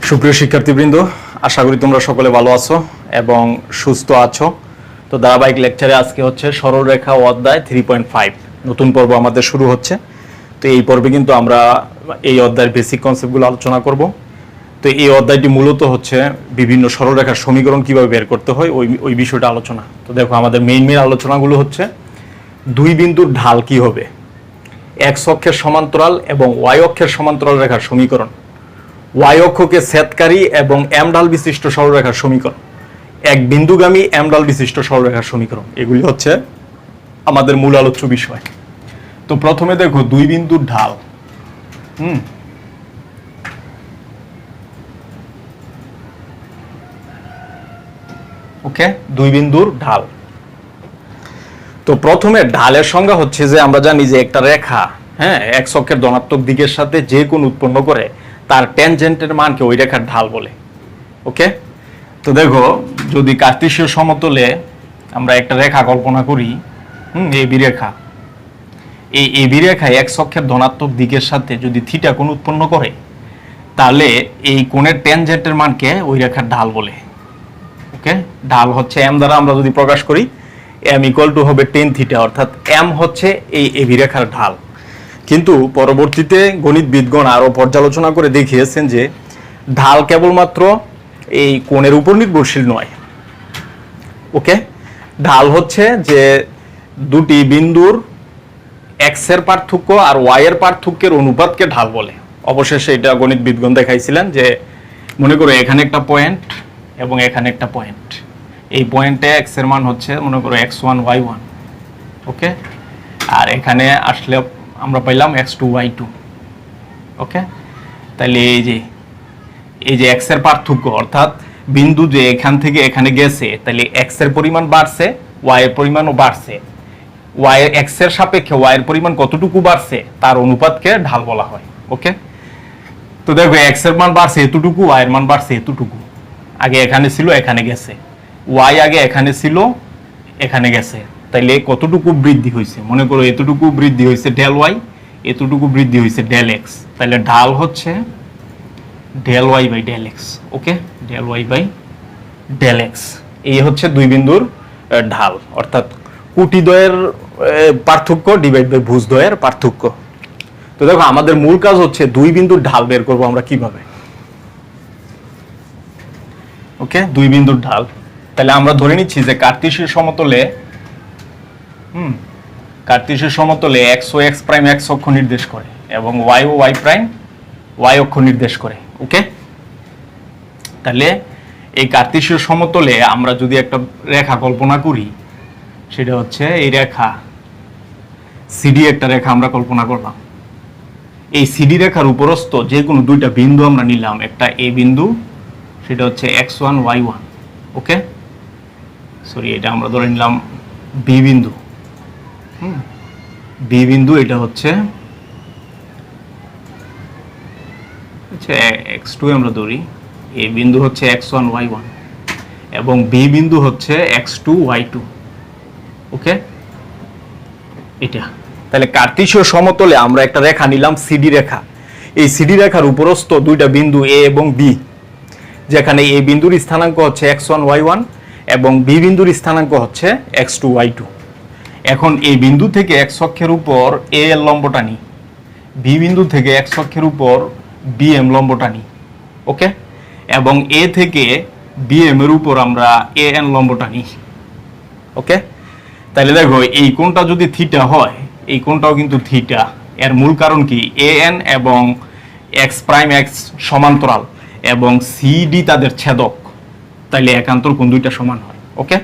সুপ্রিয় শিক্ষার্থীবৃন্দ, আশা করি তোমরা সকলে ভালো আছো এবং সুস্থ আছো। তো ধারাবাহিক লেকচারে আজকে হচ্ছে সরলরেখা অধ্যায় 3.5 নতুন পর্ব আমাদের শুরু হচ্ছে। তো এই পর্বে কিন্তু আমরা এই অধ্যায়ের বেসিক কনসেপ্টগুলো আলোচনা করব। তো এই অধ্যায়টি মূলত হচ্ছে বিভিন্ন সরলরেখার সমীকরণ কিভাবে বের করতে হয় ওই বিষয়টা আলোচনা। তো দেখো, আমাদের মেইন আলোচনাগুলো হচ্ছে দুই বিন্দুর ঢাল কি হবে, এক্স অক্ষের সমান্তরাল এবং ওয়াই অক্ষের সমান্তরাল রেখার সমীকরণ, ওয়াই অক্ষকে ছেদকারী এবং এম ঢাল বিশিষ্ট সরলরেখার সমীকরণ, এক বিন্দুগামী এম ঢাল বিশিষ্ট সরলরেখার সমীকরণ, এগুলি হচ্ছে আমাদের মূল আলোচ্য বিষয়। তো প্রথমে দেখো দুই বিন্দুর ঢাল। ওকে, দুই বিন্দুর ঢাল। তো প্রথমে ঢালের সংজ্ঞা হচ্ছে যে আমরা জানি যে একটা রেখা এক্স অক্ষের ধনাত্মক দিকের সাথে যে কোণ উৎপন্ন করে তার ট্যানজেন্টের মানকে ওই রেখার ঢাল বলে। ওকে, তো দেখো, যদি কার্তেশীয় সমতলে আমরা একটা রেখা কল্পনা করি, এবি রেখা, এই এবি রেখা এক্স অক্ষের ধনাত্মক দিকের সাথে যদি থিটা কোণ উৎপন্ন করে, তাহলে এই কোণের ট্যানজেন্টের মানকে ওই রেখার ঢাল বলে। ওকে, ঢাল হচ্ছে এম দ্বারা আমরা যদি প্রকাশ করি, এম ইকুয়াল টু হবে টেন থিটা, অর্থাৎ এম হচ্ছে এই এবি রেখার ঢাল। কিন্তু পরবর্তীতে গণিতবিদগণ আরো পর্যালোচনা করে দেখিয়েছেন যে ঢাল কেবলমাত্র এই কোণের উপর নির্ভরশীল নয়। ওকে, ঢাল হচ্ছে যে দুটি বিন্দুর এক্স এর পার্থক্য আর ওয়াই এর পার্থক্যের অনুপাতকে ঢাল বলে। অবশেষে এটা গণিতবিদগণ দেখাইছিলেন যে মনে করো এখানে একটা পয়েন্ট এবং এখানে একটা পয়েন্ট, এই পয়েন্টে এক্স এর মান হচ্ছে মনে করো x1 y1। ওকে, আর এখানে আসলে আমরা পাইলাম x2 y2। ওকে, তাহলে এই যে এক্স এর পার্থক্য, অর্থাৎ বিন্দু যে এখান থেকে এখানে গেছে, তাহলে এক্স এর পরিমাণ বাড়ছে, ওয়াই এর পরিমাণও বাড়ছে। ওয়াই এর এক্স এর সাপেক্ষে ওয়াই এর পরিমাণ কতটুকু বাড়ছে তার অনুপাতকে ঢাল বলা হয়। ওকে, তো দেখো এক্স এর মান বাড়ছে এতটুকু, ওয়াই এর মান বাড়ছে এতটুকু। আগে এখানে ছিল, এখানে গেছে। ওয়াই আগে এখানে ছিল, এখানে গেছে। তাইলে কতটুকু বৃদ্ধি হয়েছে? মনে করো এতটুকু বৃদ্ধি হয়েছে ডেল ওয়াই, এতটুকু বৃদ্ধি হয়েছে ডেল এক্স। তাহলে ঢাল হচ্ছে del y by del x. Okay, del y by del x, এই হচ্ছে দুই বিন্দুর ঢাল, অর্থাৎ কুটিদ্বয়ের পার্থক্য ডিভাইড বাই ভুজদ্বয়ের পার্থক্য। তো দেখো, আমাদের মূল কাজ হচ্ছে দুই বিন্দুর ঢাল বের করবো আমরা কিভাবে। ওকে, দুই বিন্দুর ঢাল। তাহলে আমরা ধরে নিচ্ছি যে কার্তেশীয় সমতলে কার্তেশীয় সমতলে এক্স ও এক্স প্রাইম এক্স অক্ষ নির্দেশ করে এবং ওয়াই ও ওয়াই প্রাইম ওয়াই অক্ষ নির্দেশ করে। ওকে, তাহলে এই কার্তেশীয় সমতলে আমরা যদি একটা রেখা কল্পনা করি, সেটা হচ্ছে এই রেখা সিডি, একটা রেখা আমরা কল্পনা করলাম। এই সিডি রেখার উপরস্থ যে কোনো দুইটা বিন্দু আমরা নিলাম, একটা এ বিন্দু, সেটা হচ্ছে x1 y1। ওকে, সরি, এটা আমরা ধরে নিলাম বি বিন্দু। বি বিন্দু এটা হচ্ছে x2 আমরা ধরি, এ বিন্দু হচ্ছে x1 y1 এবং বি বিন্দু হচ্ছে x2 y2। ওকে, এটা তাহলে কার্তেশীয় সমতলে আমরা একটা রেখা নিলাম সিডি রেখা। এই সিডি রেখার উপরস্থ দুইটা বিন্দু এ এবং বি, যেখানে এ বিন্দুর স্থানাঙ্ক হচ্ছে x1 y1 এবং বি বিন্দুর স্থানাঙ্ক হচ্ছে x2 y2। এখন এই বিন্দু থেকে এক্স অক্ষের উপর এ এর লম্ব টানি, বি বিন্দু থেকে এক্স অক্ষের উপর বি এম লম্ব টানি। ওকে, এবং এ থেকে বি এম এর উপর আমরা এ এন লম্ব টানি। ওকে, তাহলে দেখো এই কোণটা যদি থিটা হয়, এই কোণটাও কিন্তু থিটা। এর মূল কারণ কি? এ এন এবং এক্স প্রাইম এক্স সমান্তরাল এবং সিডি তাদের ছেদক, তাইলে একান্তর কোণ দুইটা সমান হয়। ওকে,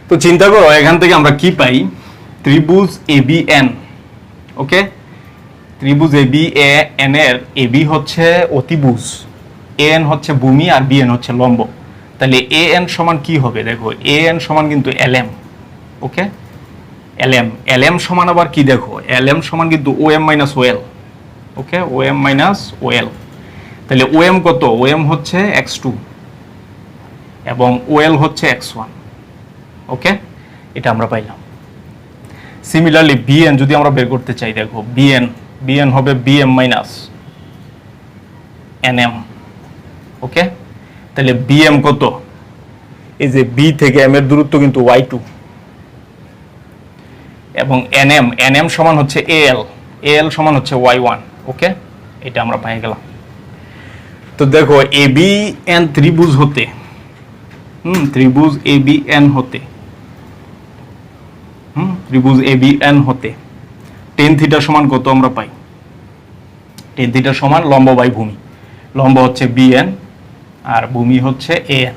তো চিন্তা করো এখান থেকে আমরা কি পাই? ত্রিভুজ এবিএন। ওকে, ত্রিভুজ এবিএন এর এবি হচ্ছে অতিভুজ, এন হচ্ছে ভূমি আর বিএন হচ্ছে লম্ব। তাহলে এ এন সমান কি হবে? দেখো এ এন সমান কিন্তু এলএম। ওকে, এলএম, এলএম সমান আবার কি? দেখো এলএম সমান কিন্তু ওএম মাইনাস ওএল। ওকে, ওএম মাইনাস ওএল। তাহলে ওএম কত? ওএম হচ্ছে x2 এবং ওএল হচ্ছে x1। ওকে, এটা আমরা পাইলাম। সিমিলারলি বিএন যদি আমরা বের করতে চাই, দেখো বিএন হবে বিএম মাইনাস এনএম। ওকে, তাহলে বিএম কত? এই যে বি থেকে এম এর দূরত্ব কিন্তু y2, এবং এনএম সমান হচ্ছে এএল সমান হচ্ছে y1। ওকে, এটা আমরা পেয়ে গেলাম। তো দেখো এবিএন ত্রিভুজ হতে ত্রিভুজ এবিএন হতে ত্রিভুজ এবিএন হতে টেন থিটা সমান কত আমরা পাই? টেন থিটা সমান লম্ব বাই ভূমি। লম্ব হচ্ছে বিএন আর ভূমি হচ্ছে এএন।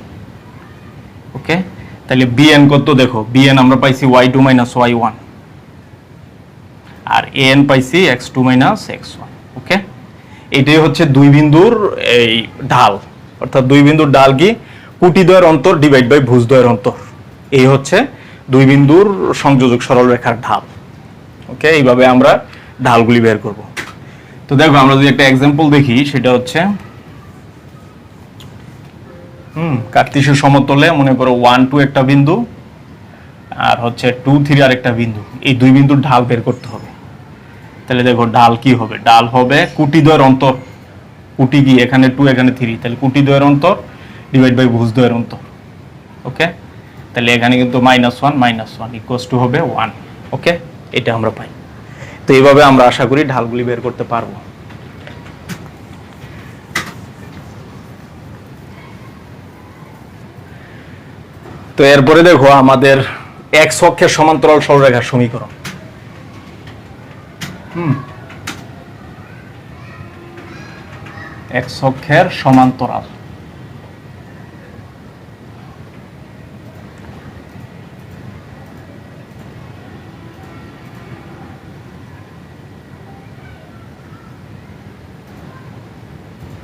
ওকে, তাহলে বিএন কত? দেখো বিএন আমরা পাইছি y2 minus y1 R AN পাইছি x2 মাইনাস x1। ওকে, এটাই হচ্ছে দুই বিন্দুর এই ঢাল, অর্থাৎ দুই বিন্দুর ঢাল কি? কুটিদ্বয়ের অন্তর ডিভাইড বাই ভুজদ্বয়ের অন্তর। এই হচ্ছে দুই বিন্দুর সংযোজক সরলরেখার ঢাল। ওকে, এইভাবে আমরা ঢালগুলি বের করব। তো দেখো আমরা যদি একটা এক্সাম্পল দেখি, সেটা হচ্ছে কার্তেশীয় সমতলে মনে করো 1 2 একটা বিন্দু আর হচ্ছে 2 3 আর একটা বিন্দু, এই দুই বিন্দুর ঢাল বের করতে হবে। তাহলে দেখো ঢাল কি হবে? ঢাল হবে কুটিদ্বয়ের অন্তর, কুটি কি এখানে 2 এখানে 3, তাহলে কুটিদ্বয়ের অন্তর ডিভাইড বাই ভুজদ্বয়ের অন্তর। ওকে, তাহলে এখানে কিন্তু -1 ইকুয়ালস টু হবে 1। ওকে, এটা আমরা পাই। তো এইভাবে আমরা আশা করি ঢালগুলি বের করতে পারবো। তো এরপরে দেখো আমাদের এক্স অক্ষের সমান্তরাল সরলরেখার সমীকরণ। এক্স অক্ষের সমান্তরাল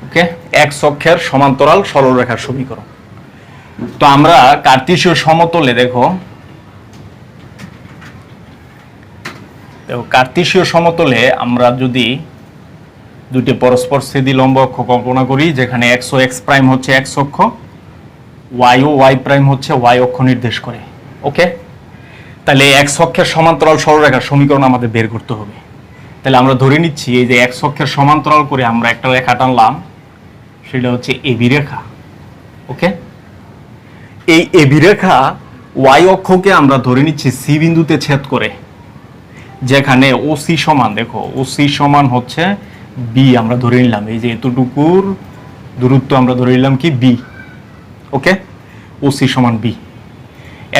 ওকে, এক্স অক্ষের সমান্তরাল সরলরেখার সমীকরণ। তো আমরা কার্তেশীয় সমতলে দেখো কার্তেশীয় সমতলে আমরা যদি দুটি পরস্পরছেদী লম্ব অক্ষ কল্পনা করি, যেখানে এক্স ও এক্স প্রাইম হচ্ছে এক্স অক্ষ, ওয়াই ও ওয়াই প্রাইম হচ্ছে ওয়াই অক্ষ নির্দেশ করে। ওকে, তাহলে এক্স অক্ষের সমান্তরাল সরলরেখার সমীকরণ আমাদের বের করতে হবে। তাহলে আমরা ধরে নিচ্ছি এই যে এক্স অক্ষের সমান্তরাল করে আমরা একটা রেখা টানলাম, সেটা হচ্ছে এবি রেখা। ওকে, এই এবি রেখা ওয়াই অক্ষকে আমরা ধরে নিচ্ছি সি বিন্দুতে ছেদ করে, যেখানে ওসি সমান, দেখো ওসি সমান হচ্ছে বি আমরা ধরে নিলাম, এই যে এতটুকুর দূরত্ব আমরা ধরে নিলাম কি বি। ওকে, ওসি সমান বি।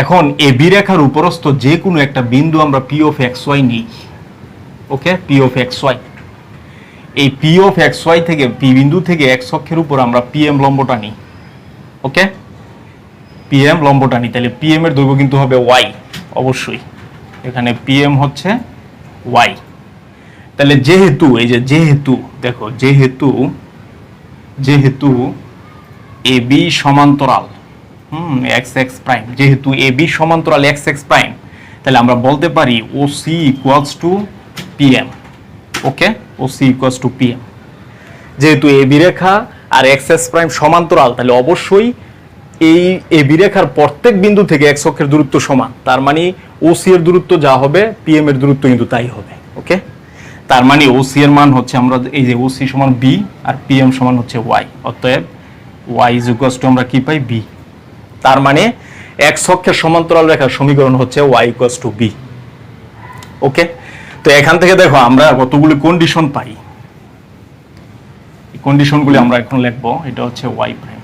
এখন এবি রেখার উপরস্থ যে কোনো একটা বিন্দু আমরা পি অফ এক্স ওয়াই নিই। ওকে, পি অফ এক্স ওয়াই, এই পি অফ এক্স ওয়াই থেকে পি বিন্দু থেকে এক্স অক্ষের উপর আমরা পিএম লম্বটা নিই। ওকে, পিএম লম্বটা নিই, তাহলে পিএম এর দৈর্ঘ্য কিন্তু হবে ওয়াই অবশ্যই, এখানে পিএম হচ্ছে ওয়াই। তাহলে যেহেতু এই যে দেখো যেহেতু এবি সমান্তরাল এক্স এক্স প্রাইম, যেহেতু এবি সমান্তরাল এক্স এক্স প্রাইম, তাহলে আমরা বলতে পারি OC equals to PM. Okay, OC equals to PM. যেহেতু এবি রেখা আর এক্স এক্স প্রাইম সমান্তরাল, তাহলে অবশ্যই এই এবি রেখার প্রত্যেক বিন্দু থেকে এক্স অক্ষের দূরত্ব সমান, তার মানে ওসি এর দূরত্ব যা হবে পিএম এর দূরত্ব কিন্তু তাই হবে। ওকে, তার মানে ওসি এর মান হচ্ছে, আমরা এই যে ওসি সমান বি আর পিএম সমান হচ্ছে ওয়াই, অতএব ওয়াই ইজ ইকুয়ালস টু আমরা কি পাই? বি। তার মানে এক্স অক্ষের সমান্তরাল রেখার সমীকরণ হচ্ছে ওয়াই ইকুয়ালস টু বি। ওকে, তো এখান থেকে দেখো আমরা কতগুলি কন্ডিশন পাই, এই কন্ডিশনগুলি আমরা এখন লিখবো। এটা হচ্ছে ওয়াই প্রাইম।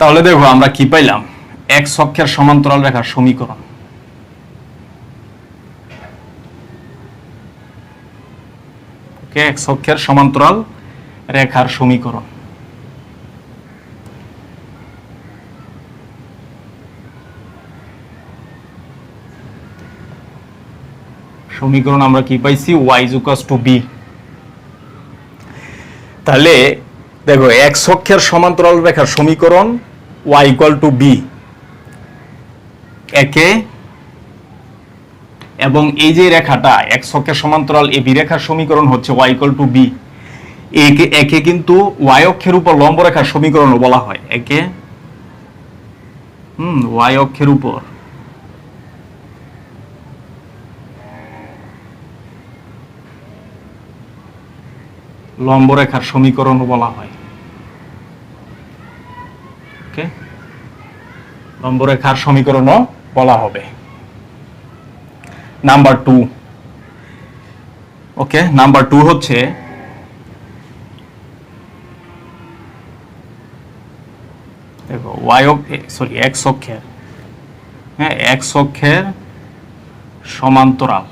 তাহলে দেখো আমরা কি পাইলাম? এক্স অক্ষের সমান্তরাল রেখার সমীকরণ। ওকে, এক্স অক্ষের সমান্তরাল রেখার সমীকরণ। সমীকরণ আমরা কি পাইছি? y equals to b। তাহলে দেখো এক্স অক্ষের সমান্তরাল রেখার সমীকরণ y ইকুয়াল টু b একে, এবং এই যে রেখাটা এক্স অক্ষের সমান্তরাল এই বি রেখার সমীকরণ হচ্ছে y ইকুয়াল টু b। একে কিন্তু y অক্ষের উপর লম্ব রেখার সমীকরণও বলা হয়। একে y অক্ষের উপর লম্বরেখার সমীকরণও বলা হয়। ওকে, লম্বরেখার সমীকরণও বলা হবে। নাম্বার 2, ওকে, নাম্বার 2 হচ্ছে দেখো x অক্ষের, হ্যাঁ, x অক্ষের সমান্তরাল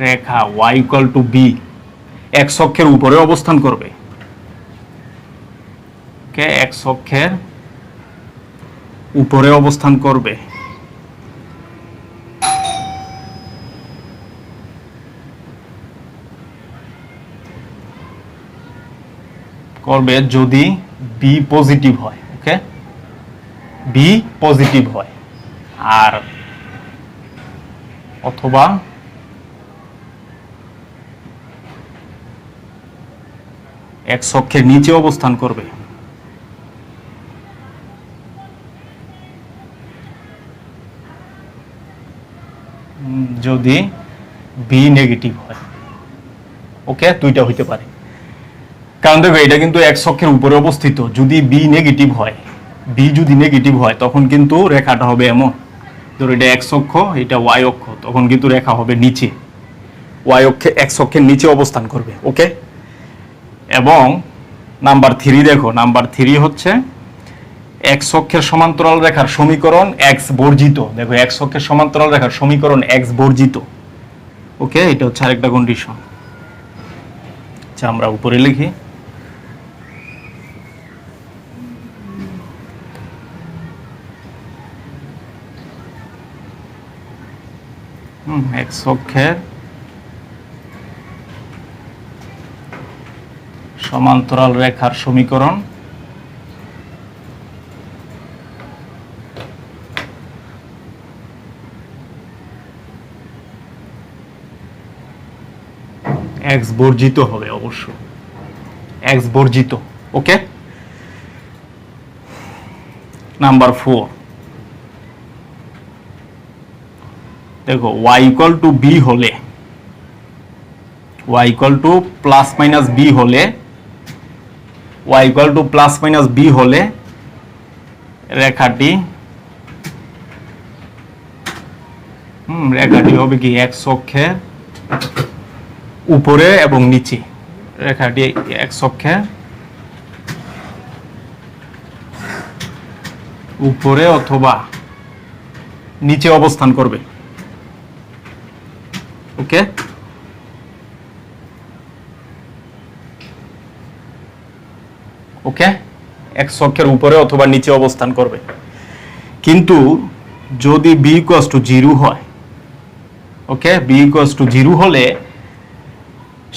রেখা y = b x অক্ষের উপরে অবস্থান করবে। ওকে, x অক্ষের উপরে অবস্থান করবে। যদি b পজিটিভ হয়। ওকে, b পজিটিভ হয়, আর অথবা x অক্ষের নিচে অবস্থান করবে। যদি b নেগেটিভ হয়। ওকে, দুইটা হইতে পারে, কারণ দেখো এটা কিন্তু x অক্ষের উপরে অবস্থিত। যদি b নেগেটিভ হয়, b যদি নেগেটিভ হয় তখন কিন্তু রেখাটা হবে এমন, ধরো এটা x অক্ষ, এটা y অক্ষ, তখন কিন্তু রেখা হবে নিচে, y অক্ষে x অক্ষের নিচে অবস্থান করবে। ওকে, এবং নাম্বার 3 দেখো, নাম্বার 3 হচ্ছে x অক্ষের সমান্তরাল রেখার সমীকরণ x বর্জিত। দেখো x অক্ষের সমান্তরাল রেখার সমীকরণ x বর্জিত। ওকে, এটা হচ্ছে আরেকটা কন্ডিশন। আচ্ছা, আমরা উপরে লিখি। x অক্ষের সমান্তরাল রেখার সমীকরণ x বর্জিত হবে, অবশ্য x বর্জিত। ওকে, নাম্বার 4 দেখো y = b হলে, y ± b হলে, y ± b হলে রেখাটি হবে কি x অক্ষের উপরে এবং নিচে। রেখাটি x অক্ষের উপরে অথবা নিচে অবস্থান করবে। ওকে, ওকে, x অক্ষের উপরে অথবা নিচে অবস্থান করবে। কিন্তু যদি b = 0 হয়, ওকে, b = 0 হলে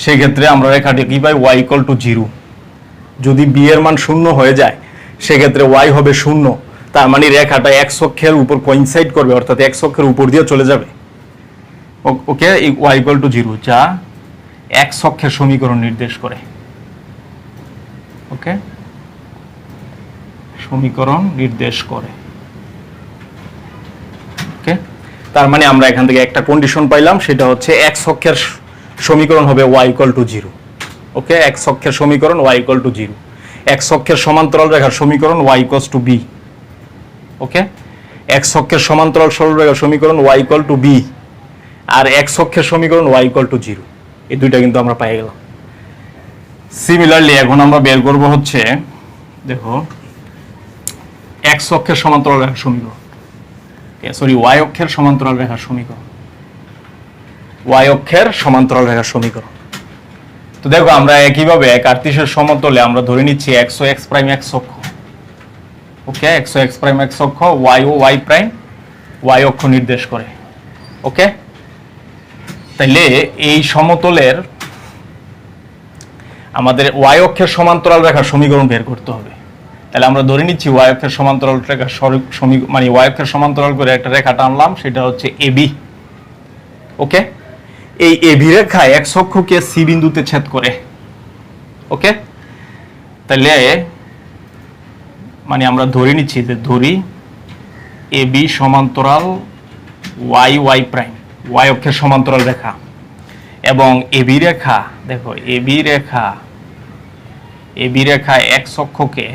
সেক্ষেত্রে আমরা রেখাটি কি পাই, y = 0। যদি b এর মান 0 হয়ে যায় সেক্ষেত্রে y হবে 0, তার মানে রেখাটা x অক্ষের উপর কোইনসাইড করবে, অর্থাৎ x অক্ষের উপর দিয়ে চলে যাবে। ওকে, y = 0 যা x অক্ষের সমীকরণ নির্দেশ করে। ওকে, সমীকরণ নির্দেশ করে। ওকে, তার মানে আমরা এখান থেকে একটা কন্ডিশন পাইলাম, সেটা হচ্ছে x অক্ষের সমীকরণ হবে y = 0। ওকে, x অক্ষের সমীকরণ y = 0, x অক্ষের সমান্তরাল রেখার সমীকরণ y = b। ওকে, x অক্ষের সমান্তরাল সরলরেখার সমীকরণ y = b, আর x অক্ষের সমীকরণ y = 0। এই দুইটা কিন্তু আমরা পেয়ে গেলাম। সিমিলারলি এখন আমরা বের করব হচ্ছে, দেখো x অক্ষের সমান্তরাল রেখার সমীকরণ, y অক্ষের সমান্তরাল রেখার সমীকরণ, y অক্ষের সমান্তরাল রেখার সমীকরণ। তো দেখো আমরা একইভাবে এক আর্তিশের সমতলে আমরা ধরে নিচ্ছি x ও x' x অক্ষ। ওকে, x ও x' x অক্ষ, y ও y' y অক্ষ নির্দেশ করে। ওকে, তাইলে এই সমতলের আমাদের y অক্ষের সমান্তরাল রেখার সমীকরণ বের করতে হবে। তাহলে আমরা ধরে নিচ্ছি y অক্ষের সমান্তরাল রেখার মানে y অক্ষের সমান্তরাল করে একটা রেখা টানলাম, সেটা হচ্ছে AB। ওকে, এই AB রেখা x অক্ষকে C বিন্দুতে ছেদ করে। ওকে, তাহলে মানে আমরা ধরে নিচ্ছি যে ধরি AB সমান্তরাল y y'। ওয়াই অক্ষের সমান্তরাল রেখা, এবং এবি রেখা, দেখো এবি রেখা এক্স অক্ষকে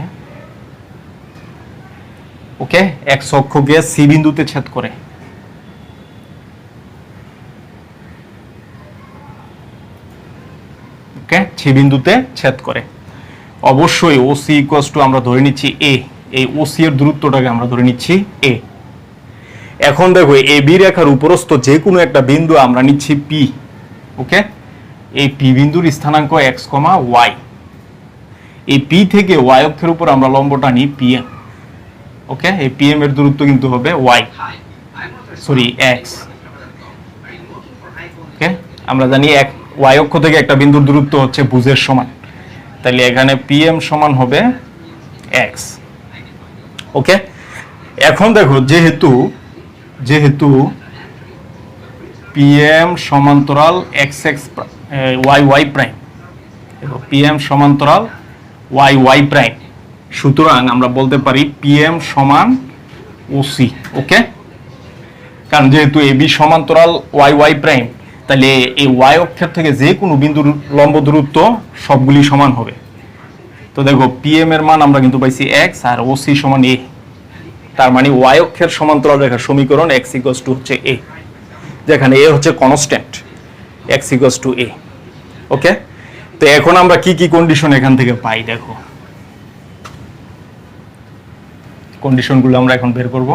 ওকে এক্স অক্ষকে সি বিন্দুতে ছেদ করে। ওকে, সি বিন্দুতে ছেদ করে। অবশ্যই ওসি ইকুয়ালস টু আমরা ধরে নিচ্ছি এ, এই ওসি এর দূরত্বটাকে আমরা ধরে নিচ্ছি এ। এখন দেখো এবি রেখার উপরস্থ যে কোনো একটা বিন্দু আমরা নিচ্ছি পি। ওকে, এই পি বিন্দুর স্থানাঙ্ক এক্স কমা ওয়াই। এই পি থেকে ওয়াই অক্ষের উপর আমরা লম্বটা নিই পিএম। ওকে, এই পিএম এর দূরত্ব কিন্তু হবে ওয়াই, সরি এক্স। ওকে, আমরা জানি এক ওয়াই অক্ষ থেকে একটা বিন্দুর দূরত্ব হচ্ছে ভুজের সমান, তাহলে এখানে পিএম সমান হবে এক্স। ওকে, এখন দেখো যেহেতু পিএম সমান্তরাল x x y y prime, দেখো পিএম সমান্তরাল ওয়াই ওয়াই প্রাইম, সুতরাং আমরা বলতে পারি পিএম সমান ওসি। ওকে, কারণ যেহেতু এবি সমান্তরাল ওয়াই ওয়াই প্রাইম, তাহলে এই ওয়াই অক্ষের থেকে যে কোনো বিন্দুর লম্ব দূরত্ব সবগুলি সমান হবে। তো দেখো পিএম এর মান আমরা কিন্তু পাইছি এক্স, আর ওসি সমান এ। তার মানে ওয়াই অক্ষের সমান্তরাল রেখার সমীকরণ এক্স ইকুয়ালস টু হচ্ছে এ, যেখানে এ হচ্ছে কনস্ট্যান্ট, এক্স ইকুয়ালস টু এ। ওকে, তো এখন আমরা কি কি কন্ডিশন এখান থেকে পাই, দেখো কন্ডিশনগুলো আমরা এখন বের করব।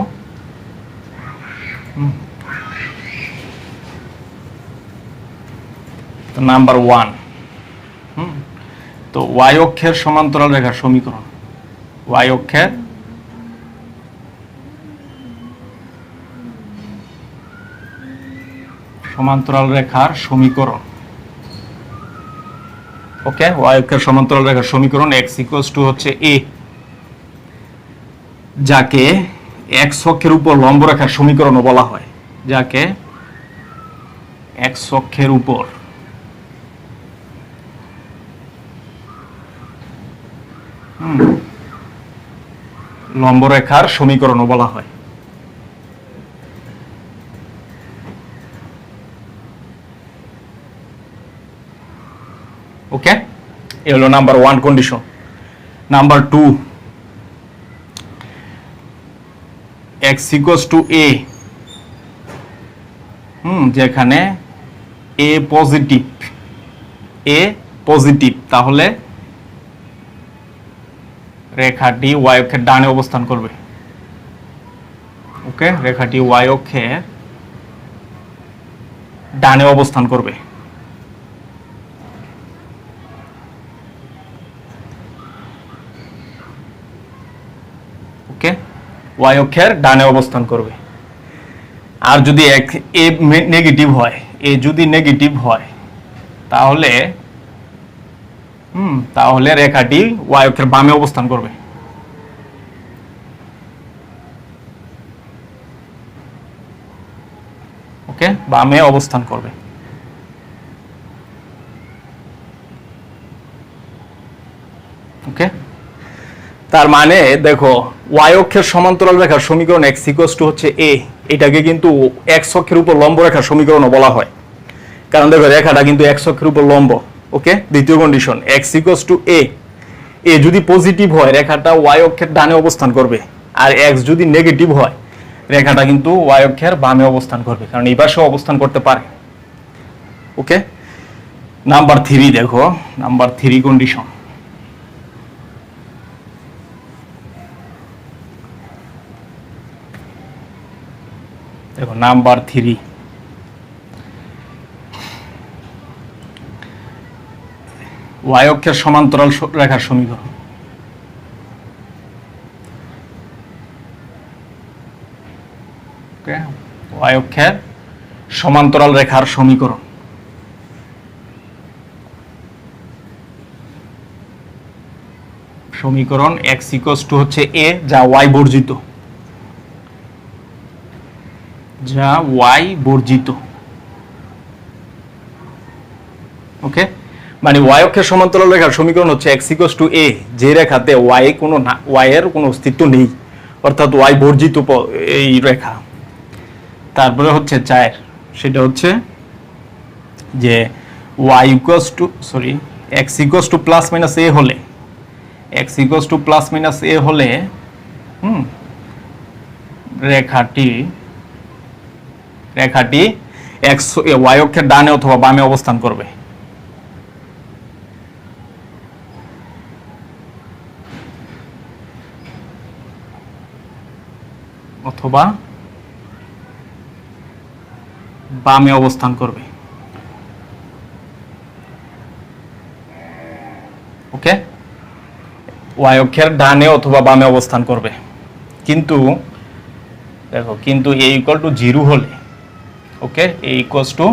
তো নাম্বার 1, তো ওয়াই অক্ষের সমান্তরাল রেখার সমীকরণ, ওয়াই অক্ষের সমান্তরাল রেখার সমীকরণ। ওকে, ওয়াই অক্ষের সমান্তরাল রেখার সমীকরণ এক্স ইকুয়ালস টু হচ্ছে এ, যাকে এক্স অক্ষের উপর লম্ব রেখার সমীকরণও বলা হয়, যাকে এক্স অক্ষের উপর লম্ব রেখার সমীকরণও বলা হয়। ওকে, এই হলো number 1 condition. Number 2, X equals to A, যেখানে এ পজিটিভ, তাহলে রেখাটি ওয়াই অক্ষের ডানে অবস্থান করবে। ওকে, রেখাটি ওয়াই অক্ষের ডানে অবস্থান করবে। ওকে, ওয়াই অক্ষের ডানে অবস্থান করবে। আর যদি এ নেগেটিভ হয়, এ যদি নেগেটিভ হয়, তাহলে তাহলে রেখাটি ওয়াই অক্ষের বামে অবস্থান করবে। ওকে, বামে অবস্থান করবে। ওকে, তার মানে দেখো ওয়াই অক্ষের সমান্তরাল রেখার সমীকরণ এক্স ইকুয়ালস টু হচ্ছে এ, এটাকে কিন্তু এক্স অক্ষের উপর লম্ব রেখার সমীকরণও বলা হয়, কারণ দেখো রেখাটা কিন্তু এক্স অক্ষের উপর লম্ব। ওকে, দ্বিতীয় কন্ডিশন এক্স ইকুয়ালস টু এ, এ যদি পজিটিভ হয় রেখাটা ওয়াই অক্ষের ডানে অবস্থান করবে, আর এক্স যদি নেগেটিভ হয় রেখাটা কিন্তু ওয়াই অক্ষের বামে অবস্থান করবে, কারণ এই পাশেও অবস্থান করতে পারে। ওকে, নাম্বার 3 দেখো, নাম্বার 3 কন্ডিশন, দেখো নাম্বার 3, ওয়াই অক্ষের সমান্তরাল রেখার সমীকরণ। ওকে, ওয়াই অক্ষের সমান্তরাল রেখার সমীকরণ। সমীকরণ এক্স ইকুয়ালস টু হচ্ছে এ, যা ওয়াই বর্জিত, যা ওয়াই বর্জিত। ওকে, মানে ওয়াই অক্ষের সমান্তরাল রেখার সমীকরণ হচ্ছে এক্স ইকুয়ালস টু এ, যে রেখাতে ওয়াই এর কোনো অস্তিত্ব নেই, অর্থাৎ ওয়াই বর্জিত এই রেখা। তারপরে হচ্ছে 4, সেটা হচ্ছে যে x equals to plus minus a হলে রেখাটি y অক্ষের ডানে অথবা বামে অবস্থান করবে। অথবা বামে অবস্থান করবে। ওকে, y অক্ষের ডানে অথবা বামে অবস্থান করবে। কিন্তু দেখো, কিন্তু a ইকুয়াল টু 0 হলে, ওকে, a ইকুয়ালস টু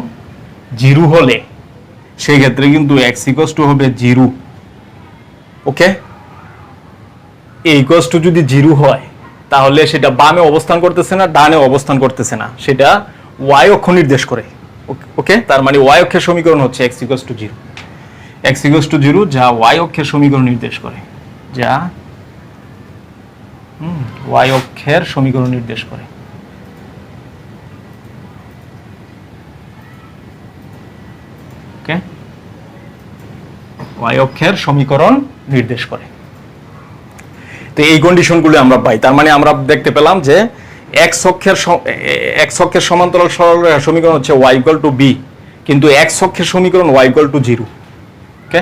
0 হলে সেই ক্ষেত্রে কিন্তু x ইকুয়ালস টু হবে 0। ওকে, a ইকুয়ালস টু যদি 0 হয় তাহলে সেটা বামে অবস্থান করতেছে না, ডানে অবস্থান করতেছে না, সেটা y অক্ষ নির্দেশ করে। ওকে, তার মানে y অক্ষের সমীকরণ হচ্ছে x equals to 0, x equals to 0 যা y অক্ষের সমীকরণ নির্দেশ করে, যা y অক্ষের সমীকরণ নির্দেশ করে। ওকে, y অক্ষের সমীকরণ নির্দেশ করে। তো এই কন্ডিশনগুলো আমরা পাই। তার মানে আমরা দেখতে পেলাম যে x অক্ষের সমান্তরাল সরলরেখার সমীকরণ হচ্ছে y ইকুয়াল টু b, কিন্তু x অক্ষের সমীকরণ y ইকুয়াল টু 0। ওকে,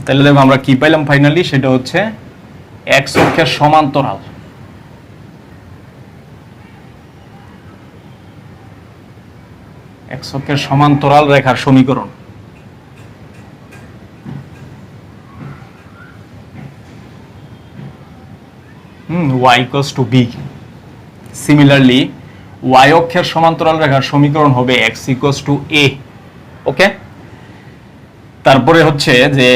তাহলে দেখো আমরা কি পাইলাম ফাইনালি, সেটা হচ্ছে x অক্ষের সমান্তরাল রেখার সমীকরণ y equals to b। Similarly y অক্ষের সমান্তরাল রেখার সমীকরণ হবে x equals to a। ওকে, তারপরে হচ্ছে যে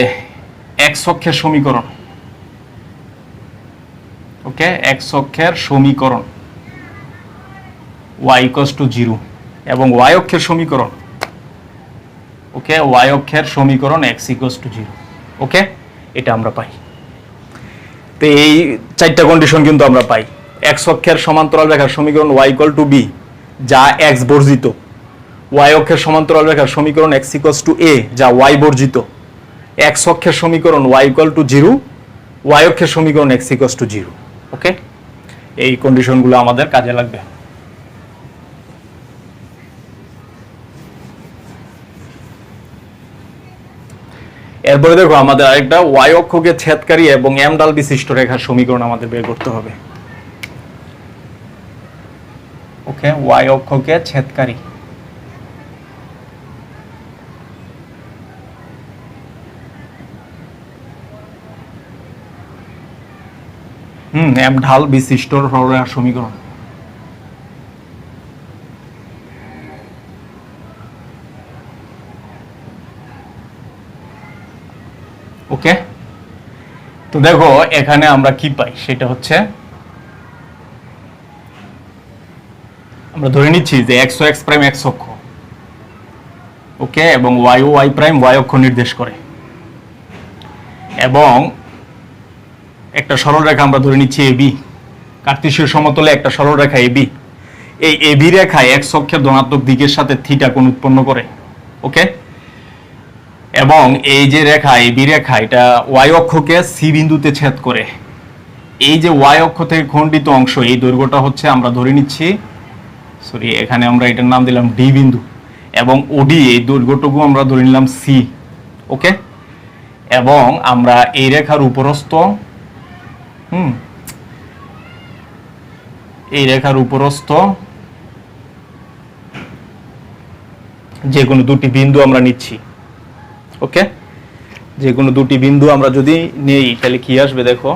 x অক্ষের সমীকরণ, ওকে, x অক্ষের সমীকরণ y equals to 0 এবং y অক্ষের সমীকরণ, ওকে, y অক্ষের সমীকরণ x equals to 0। ওকে, এটা আমরা পাই। তো এই চারটা কন্ডিশন কিন্তু আমরা পাই। x অক্ষের সমান্তরাল রেখার সমীকরণ y ইকুয়াল টু b যা x বর্জিত, y অক্ষের সমান্তরাল রেখার সমীকরণ x ইকুয়ালস টু a যা y বর্জিত, x অক্ষের সমীকরণ y ইকুয়াল টু 0, y অক্ষের সমীকরণ x ইকুয়ালস টু 0। ওকে, এই কন্ডিশনগুলো আমাদের কাজে লাগবে। এরপরে দেখো আমাদের আরেকটা y অক্ষকে ছেদকারী এবং m ঢাল বিশিষ্ট রেখার সমীকরণ আমাদের বের করতে হবে। ওকে, y অক্ষকে ছেদকারী m ঢাল বিশিষ্ট রেখার সমীকরণ। ওকে, তো দেখো এখানে আমরা কি পাই, সেটা হচ্ছে আমরা ধরে নিচ্ছি যে x ও x প্রাইম x অক্ষ, ওকে, এবং y ও y প্রাইম y অক্ষ নির্দেশ করে, এবং একটা সরলরেখা আমরা ধরে নিচ্ছি AB, কার্তেশীয় সমতলে একটা সরলরেখা AB। এই AB রেখায় x অক্ষের ধনাত্মক দিকের সাথে থিটা কোণ উৎপন্ন করে। ওকে, এবং এই যে রেখা AB রেখা এটা y অক্ষকে C বিন্দুতে ছেদ করে। এই যে y অক্ষ থেকে খণ্ডিত অংশ, এই দৈর্ঘ্যটা হচ্ছে আমরা ধরে নিচ্ছি, এখানে আমরা এটার নাম দিলাম D বিন্দু, এবং OD এই দৈর্ঘ্যটুকু আমরা ধরে নিলাম C। ওকে, এবং আমরা এই রেখার উপরস্থ যে কোনো দুটি বিন্দু আমরা নিচ্ছি। ওকে, যে কোনো দুটি বিন্দু আমরা যদি নেই তাহলে কি আসবে দেখো,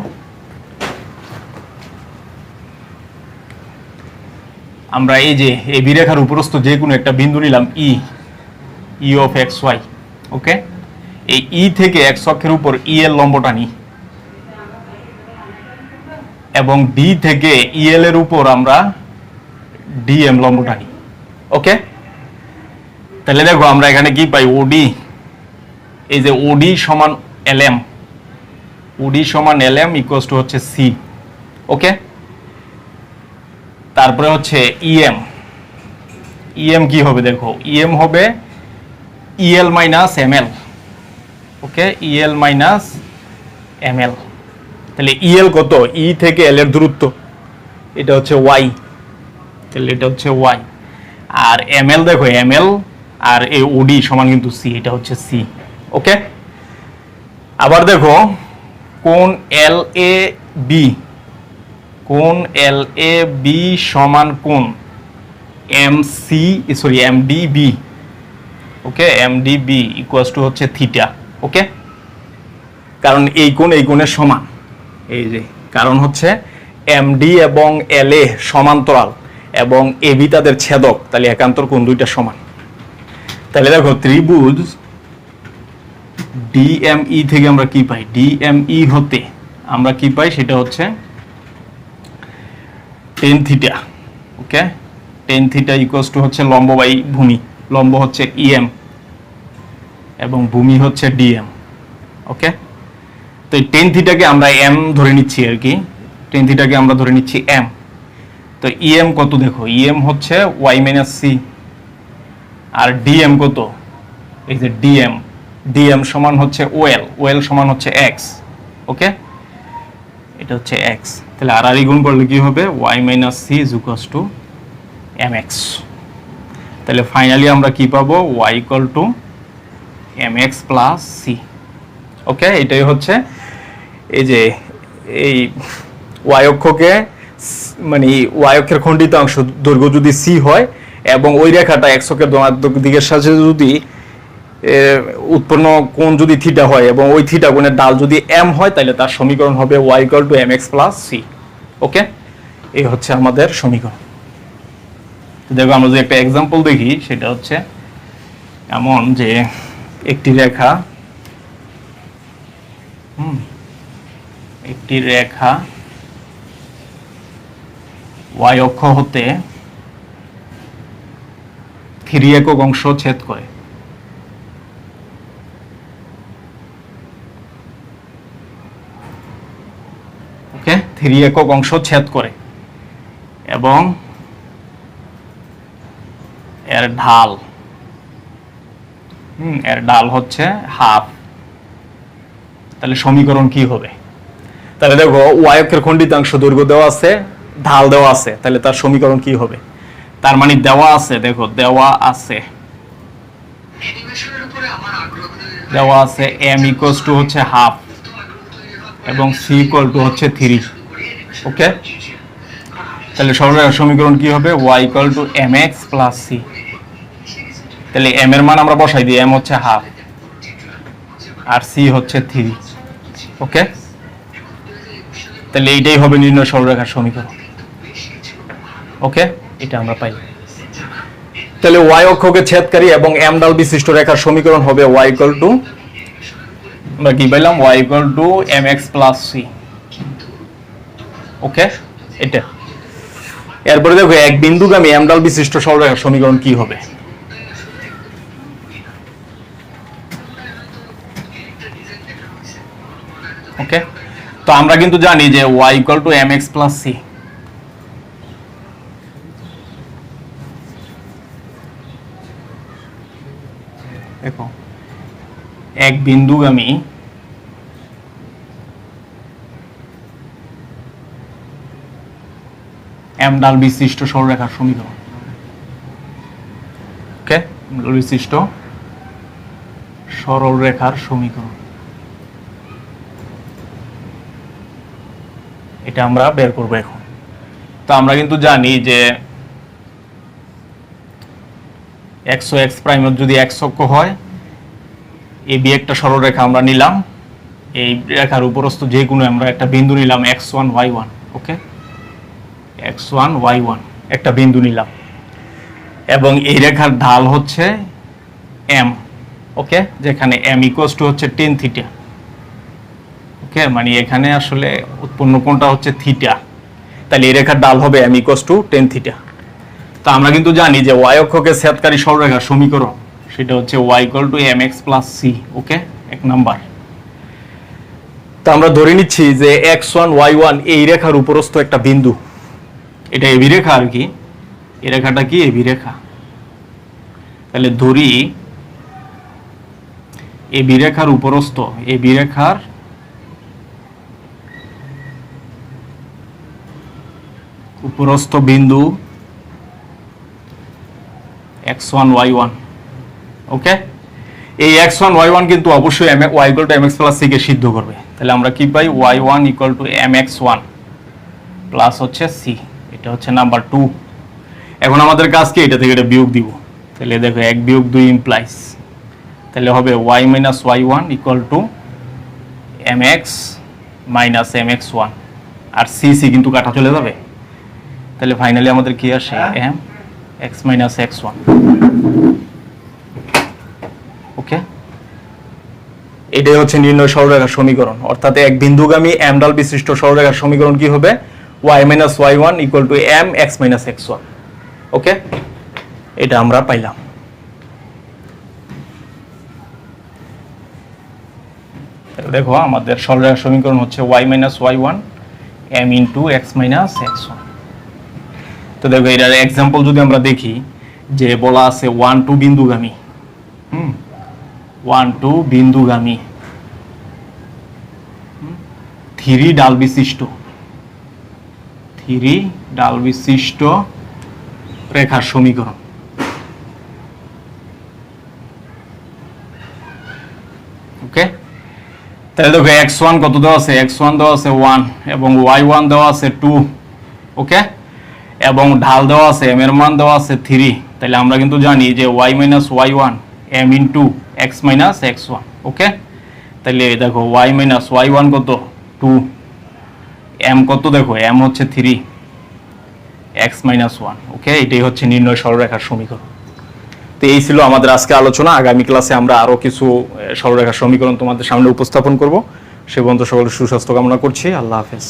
আমরা এই যে এই বিরেখার উপরস্থ যে কোনো একটা বিন্দু নিলাম E অফ xy। ওকে, এই E থেকে x অক্ষের উপর E এর লম্বটা নিই, এবং D থেকে EL এর উপর আমরা DM লম্বটা নিই। ওকে, তাহলে দেখো আমরা এখানে কি পাই, OD, এই যে OD সমান LM, OD সমান LM ইকুয়ালস টু হচ্ছে C। ওকে, তারপরে হচ্ছে ইএম। ইএম কি হবে দেখো, ইএম হবে ইএল মাইনাস এমএল। ওকে, ইএল মাইনাস এমএল। তাহলে ইএল কত, ই থেকে এল এর দূরত্ব, এটা হচ্ছে ওয়াই, তাহলে এটা হচ্ছে ওয়াই। আর এমএল দেখো, এমএল আর এ ওডি সমান কিন্তু সি, এটা হচ্ছে সি। ওকে, আবার দেখো কোণ এল এ বি, কোণ এল এ বি সমান কোণ M C, sorry M D B. Okay, M D B equals to হচ্ছে থিটা। ওকে, কারণ এই কোণ এই কোণের সমান, এই যে কারণ হচ্ছে এম ডি এবং এল এ সমান্তরাল এবং এ বি তাদের ছেদক, তাহলে একান্তর কোণ দুইটা সমান। তাহলে দেখো ত্রিভুজ ডিএমই থেকে আমরা কি পাই, ডিএমই হতে আমরা কি পাই সেটা হচ্ছে tan theta. Okay, tan theta equals to হচ্ছে লম্ব বাই ভূমি, লম্ব হচ্ছে ইএম এবং ভূমি হচ্ছে ডিএম। ওকে, তো এই টেন থিটাকে আমরা এম ধরে নিচ্ছি আর কি, টেন থিটাকে আমরা ধরে নিচ্ছি এম। তো ইএম কত দেখো, ইএম হচ্ছে ওয়াই মাইনাস সি, আর ডিএম কত, এই যে ডিএম, ডিএম সমান হচ্ছে ওএল, ওএল সমান হচ্ছে এক্স। ওকে, এটা হচ্ছে এক্স। তাহলে আর গুণ করলে কি হবে, Y minus C is equals to M X. তাহলে ফাইনালি আমরা কি পাবো, Y equal to M x plus C. Okay, এটাই হচ্ছে এই যে এই ওয়াই অক্ষকে, মানে ওয়াই অক্ষের খণ্ডিত অংশ দৈর্ঘ্য যদি সি হয় এবং ওই রেখাটা এক্স অক্ষের ধনাত্মক দিকের সাথে যদি উৎপন্ন কোণ যদি থিটা হয় এবং ওই থিটা কোণের ডাল যদি এম হয়, তাহলে তার সমীকরণ হবে Y equal to M x plus C. Okay, এই হচ্ছে আমাদের সমীকরণ। দেখো আমরা যদি একটা এক্সাম্পল দেখি, সেটা হচ্ছে এমন যে একটি রেখা, একটি রেখা ওয়াই অক্ষ হতে 3 একক অংশ ছেদ করে। ওকে, 3 একক অংশ ছেদ করে এবং এর ঢাল, এর ঢাল হচ্ছে হাফ। তাহলে সমীকরণ কি হবে, তাহলে দেখো ওয়াই অক্ষের খণ্ডিতাংশ দৈর্ঘ্য দেওয়া আছে, ঢাল দেওয়া আছে, তাহলে তার সমীকরণ কি হবে, তার মানে দেওয়া আছে, দেখো দেওয়া আছে, দেওয়া আছে এম ইকুয়ালস টু হচ্ছে হাফ এবং সি ইকুয়াল টু হচ্ছে 3। ওকে, তাহলে সরলরেখার সমীকরণ কি হবে, Y equal to M x plus c. তাহলে এম এর মান আমরা বসাই দিই, এম হচ্ছে হাফ আর সি হচ্ছে 3। ওকে, তাহলে এইটাই হবে নির্ণয় সরলরেখার সমীকরণ। ওকে, এটা আমরা পাই। তাহলে ওয়াই অক্ষকে ছেদকারী এবং এম ডাল বিশিষ্ট রেখার সমীকরণ হবে ওয়াই ইকুয়াল টু, আমরা কি পাইলাম, Y equal to M x plus C. Okay, এটা। এরপরে দেখো এক বিন্দুগামী এম ডাল বিশিষ্ট সরলরেখার সমীকরণ কি হবে, ওকে, তো আমরা কিন্তু জানি যে y equal to mx plus c। দেখো এক বিন্দুগামী m ডাল বিশিষ্ট সরলরেখার সমীকরণ। ওকে, বিশিষ্ট সরলরেখার সমীকরণ, এটা আমরা বের করব এখন। তো আমরা কিন্তু জানি যে x ও x প্রাইম যদি x অক্ষ হয়, এই বি একটা সরলরেখা আমরা নিলাম, এই রেখার উপরস্থ যে কোনো আমরা একটা বিন্দু নিলাম x1 y1। ওকে, x1 y1 একটা বিন্দু নিলাম এবং এই রেখার ঢাল হচ্ছে m। ওকে, যেখানে m ইকুয়ালস টু হচ্ছে tan থিটা। ওকে, মানে এখানে আসলে উৎপন্ন কোণটা হচ্ছে থিটা, তাহলে এই রেখার ঢাল হবে m equals to tan theta. তো আমরা কিন্তু জানি যে y অক্ষকে ছেদকারী সরলরেখার সমীকরণ সেটা হচ্ছে y equal to mx plus c। ওকে, এক নাম্বার। তো আমরা ধরে নিচ্ছি যে x1 y1 এই রেখার উপরস্থ একটা বিন্দু, এটা এবি রেখা আর কি, এই রেখাটা কি এবি রেখা। তাহলে ধরি এবি রেখার উপরস্থ, এবি রেখার উপরস্থ বিন্দু x1 y1। ওকে, এই x1 y1 কিন্তু অবশ্যই y equal to mx plus c কে সিদ্ধ করবে। তাহলে আমরা কি পাই, y1 equal to mx1 plus হচ্ছে c, এটা হচ্ছে নাম্বার 2। এখন আমাদের কাজ কি, এটা থেকে এটা বিয়োগ দিব। তাহলে দেখো 1 বিয়োগ 2 ইমপ্লাইজ, তাহলে হবে y minus y1 equal to mx minus mx1, R c কিন্তু কাটা চলে যাবে। তাহলে ফাইনালি আমাদের কি আসে, m x minus x1। ওকে, এটাই হচ্ছে নির্ণয় সরলরেখার সমীকরণ, অর্থাৎ এক বিন্দুগামী m ঢাল বিশিষ্ট সরলরেখার সমীকরণ কি হবে, y minus y1 equal to m x minus x1। ওকে, এটা আমরা পাইলাম। দেখো আমাদের সরলরেখার সমীকরণ হচ্ছে y minus y1 m into x minus x1। তো দেখো এটার এক্সাম্পল যদি আমরা দেখি, যে বলা আছে 1 2 বিন্দুগামী, 1 2 বিন্দুগামী 3 ডাল বিশিষ্ট, 3 ডাল বিশিষ্ট রেখার সমীকরণ। ওকে, তাহলে দেখো x1 কত দেওয়া আছে, x1 দেওয়া আছে 1 এবং y1 দেওয়া আছে 2। ওকে, এবং ঢাল দেওয়া আছে, m এর মান দেওয়া আছে 3। তাহলে আমরা কিন্তু জানি যে y minus y1 m into x minus x1। ওকে, তাহলে দেখো y minus y1 কত 2, m কত, দেখো m হচ্ছে 3, x minus 1। ওকে, এটাই হচ্ছে নির্ণয় সরলরেখার সমীকরণ। তো এই ছিল আমাদের আজকে আলোচনা। আগামী ক্লাসে আমরা আরো কিছু সরলরেখার সমীকরণ তোমাদের সামনে উপস্থাপন করব। সে পর্যন্ত সকলের সুস্বাস্থ্য কামনা করছি। আল্লাহ হাফেজ।